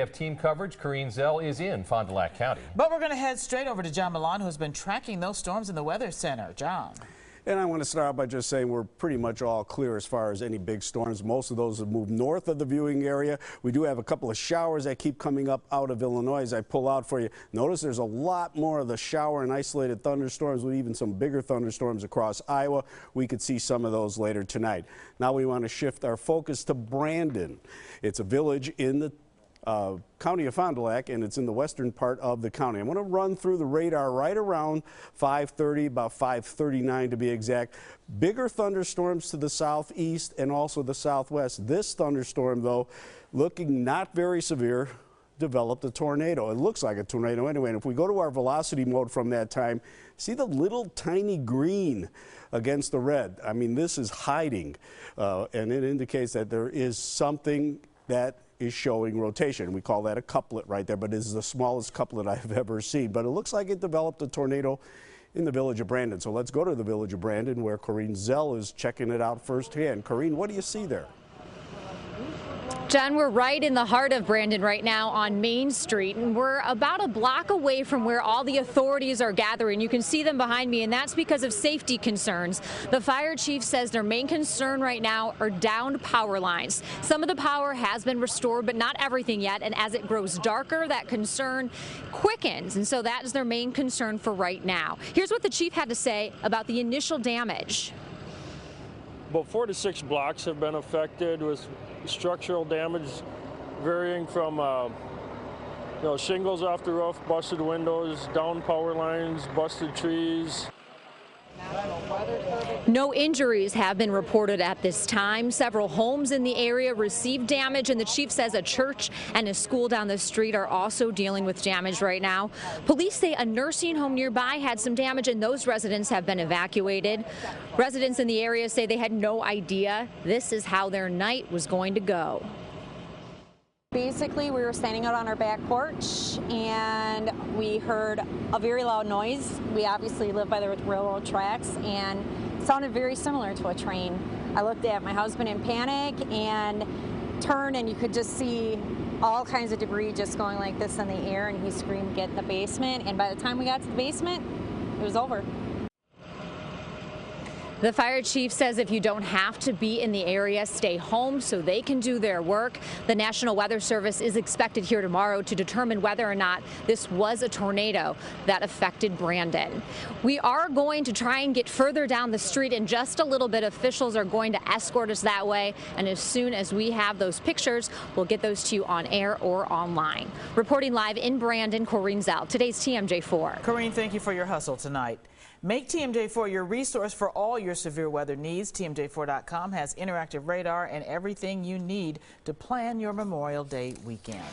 WTMJ-TV team coverage. Corrine Zell is in Fond du Lac County. But we're going to head straight over to John Milan, who's been tracking those storms in the Weather Center. John. And I want to start out by just saying we're pretty much all clear as far as any big storms. Most of those have moved north of the viewing area. We do have a couple of showers that keep coming up out of Illinois as I pull out for you. Notice there's a lot more of the shower and isolated thunderstorms, with even some bigger thunderstorms across Iowa. We could see some of those later tonight. Now we want to shift our focus to Brandon. It's a village in the county of Fond du Lac, and it's in the western part of the county. I'm going to run through the radar right around 5:30, about 5:39 to be exact. Bigger thunderstorms to the southeast and also the southwest. This thunderstorm, though, looking not very severe, developed a tornado. It looks like a tornado anyway. And if we go to our velocity mode from that time, see the little tiny green against the red. I mean, this is hiding, and it indicates that there is something that is showing rotation. We call that a couplet right there, but it is the smallest couplet I've ever seen. But it looks like it developed a tornado in the village of Brandon. So let's go to the village of Brandon, where Corrine Zell is checking it out firsthand. Corrine, what do you see there? John, we're right in the heart of Brandon right now on Main Street, and we're about a block away from where all the authorities are gathering. You can see them behind me, and that's because of safety concerns. The fire chief says their main concern right now are downed power lines. Some of the power has been restored, but not everything yet, and as it grows darker, that concern quickens, and so that is their main concern for right now. Here's what the chief had to say about the initial damage. About 4 to 6 blocks have been affected with structural damage varying from shingles off the roof, busted windows, down power lines, busted trees. No injuries have been reported at this time. Several homes in the area received damage, and the chief says a church and a school down the street are also dealing with damage right now. Police say a nursing home nearby had some damage, and those residents have been evacuated. Residents in the area say they had no idea this is how their night was going to go. Basically, we were standing out on our back porch and we heard a very loud noise. We obviously live by the railroad tracks, and it sounded very similar to a train. I looked at my husband in panic and turned, and you could just see all kinds of debris just going like this in the air, and he screamed, "Get in the basement." And by the time we got to the basement, it was over. The fire chief says if you don't have to be in the area, stay home so they can do their work. The National Weather Service is expected here tomorrow to determine whether or not this was a tornado that affected Brandon. We are going to try and get further down the street in just a little bit. Officials are going to escort us that way, and as soon as we have those pictures, we'll get those to you on air or online. Reporting live in Brandon, Corrine Zell, today's TMJ4. Corrine, thank you for your hustle tonight. Make TMJ4 your resource for all your severe weather needs. TMJ4.com has interactive radar and everything you need to plan your Memorial Day weekend.